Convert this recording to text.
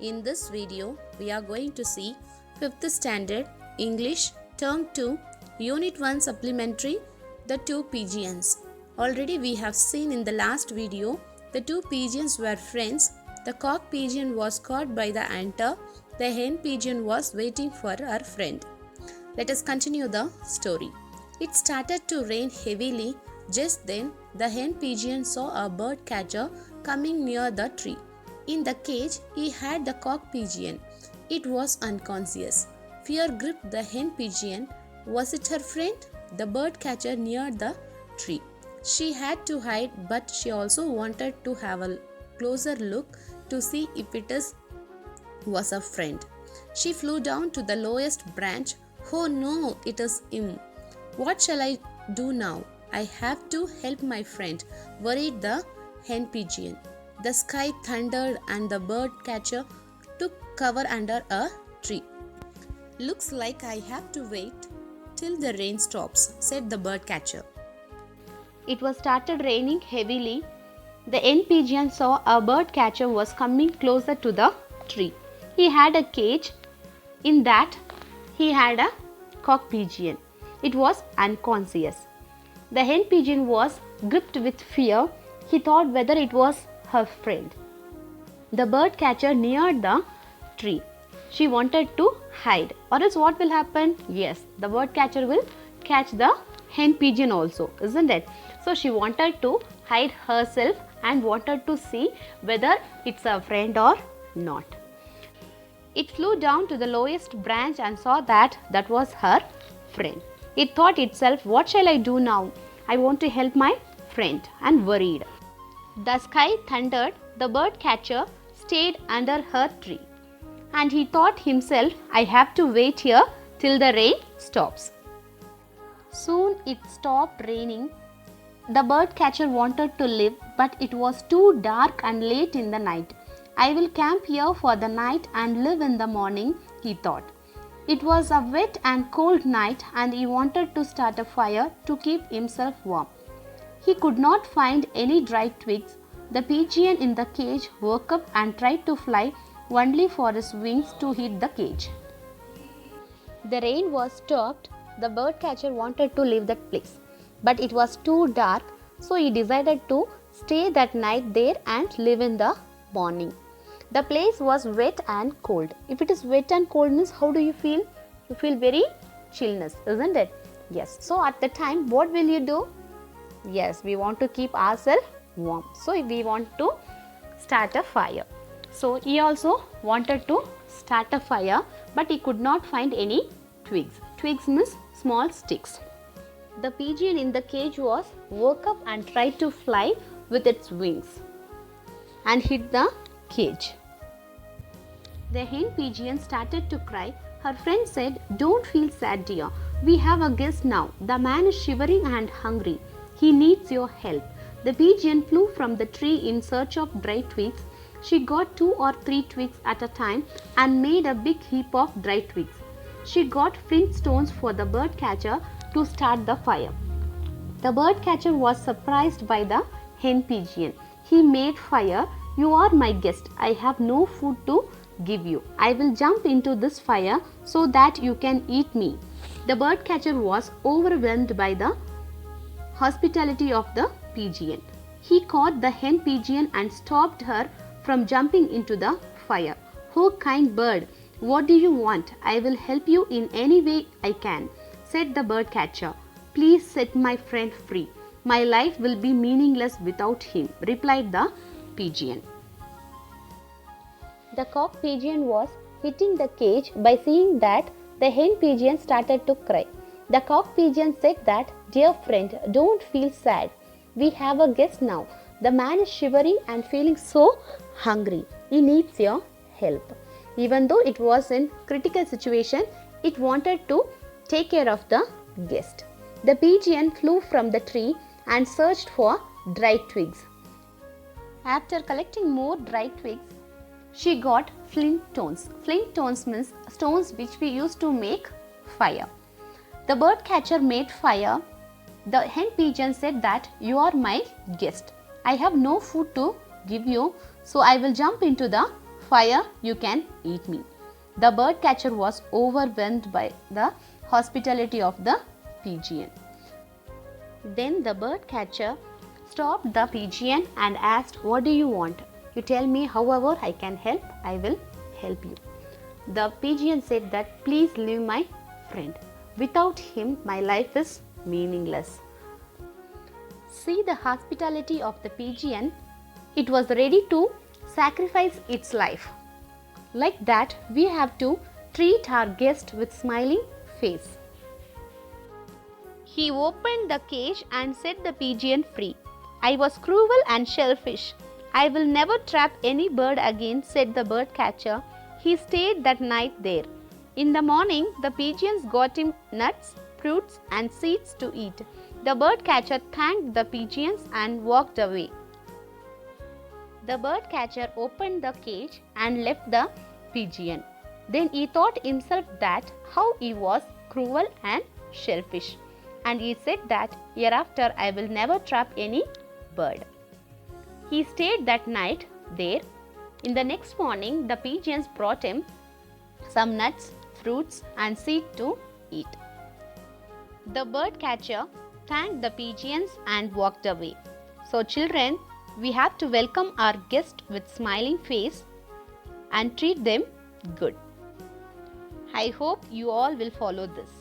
In this video, we are going to see 5th Standard English Term 2 Unit 1 Supplementary The Two Pigeons. Already we have seen in the last video the two pigeons were friends. The cock pigeon was caught by the hunter. The hen pigeon was waiting for her friend. Let us continue the story. It started to rain heavily. Just then, the hen pigeon saw a bird catcher coming near the tree. In the cage, he had the cock pigeon. It was unconscious. Fear gripped the hen pigeon. Was it her friend? The bird catcher neared the tree. She had to hide, but she also wanted to have a closer look to see if was a friend. She flew down to the lowest branch. Oh no, it is him. What shall I do now? I have to help my friend, worried the hen pigeon. The sky thundered and the bird catcher took cover under a tree. Looks like I have to wait till the rain stops, said the bird catcher. It was started raining heavily. The hen pigeon saw a bird catcher was coming closer to the tree. He had a cage. In that, he had a cock pigeon. It was unconscious. The hen pigeon was gripped with fear. He thought whether it was her friend. The bird catcher neared the tree. She wanted to hide, or else what will happen? Yes, the bird catcher will catch the hen pigeon also, isn't it? So she wanted to hide herself and wanted to see whether it's a friend or not. It flew down to the lowest branch and saw that was her friend. It thought itself, what shall I do now? I want to help my friend, and worried. The sky thundered. The bird catcher stayed under her tree. And he thought himself, I have to wait here till the rain stops. Soon it stopped raining. The bird catcher wanted to leave, but it was too dark and late in the night. I will camp here for the night and live in the morning, he thought. It was a wet and cold night and he wanted to start a fire to keep himself warm. He could not find any dry twigs. The pigeon in the cage woke up and tried to fly only for his wings to hit the cage. The rain was stopped. The bird catcher wanted to leave that place, but it was too dark, so he decided to stay that night there and live in the morning. The place was wet and cold. If it is wet and coldness, how do you feel? You feel very chillness, isn't it? Yes. So at the time, what will you do? Yes, we want to keep ourselves warm. So we want to start a fire. So he also wanted to start a fire, but he could not find any twigs. Twigs means small sticks. The pigeon in the cage woke up and tried to fly with its wings and hit the cage. The hen pigeon started to cry. Her friend said, don't feel sad, dear. We have a guest now. The man is shivering and hungry. He needs your help. The pigeon flew from the tree in search of dry twigs. She got 2 or 3 twigs at a time and made a big heap of dry twigs. She got flint stones for the bird catcher to start the fire. The bird catcher was surprised by the hen pigeon. He made fire. You are my guest. I have no food to give you. I will jump into this fire so that you can eat me. The bird catcher was overwhelmed by the hospitality of the pigeon. He caught the hen pigeon and stopped her from jumping into the fire. Oh, kind bird, what do you want? I will help you in any way I can, said the bird catcher. Please set my friend free. My life will be meaningless without him, replied the pigeon. The cock pigeon was hitting the cage by seeing that the hen pigeon started to cry. The cock pigeon said that, dear friend, don't feel sad. We have a guest now. The man is shivering and feeling so hungry. He needs your help. Even though it was in critical situation, it wanted to take care of the guest. The pigeon flew from the tree and searched for dry twigs. After collecting more dry twigs, she got flint stones. Flint stones means stones which we use to make fire. The bird catcher made fire. The hen pigeon said that you are my guest. I have no food to give you, so I will jump into the fire, you can eat me." The bird catcher was overwhelmed by the hospitality of the pigeon. Then the bird catcher stopped the pigeon and asked, "What do you want? You tell me, however I can help, I will help you." The pigeon said that, "Please leave my friend. Without him, my life is meaningless." See the hospitality of the pigeon. It was ready to sacrifice its life. Like that, we have to treat our guest with smiling face. He opened the cage and set the pigeon free. "I was cruel and selfish. I will never trap any bird again," said the bird catcher. He stayed that night there. In the morning, the pigeons got him nuts, fruits, and seeds to eat. The bird catcher thanked the pigeons and walked away. The bird catcher opened the cage and left the pigeon. Then he thought himself that how he was cruel and selfish. And he said that, "Hereafter I will never trap any bird." He stayed that night there. In the next morning, the pigeons brought him some nuts, fruits, and seeds to eat. The bird catcher thanked the pigeons and walked away. So children, we have to welcome our guest with smiling face and treat them good. I hope you all will follow this.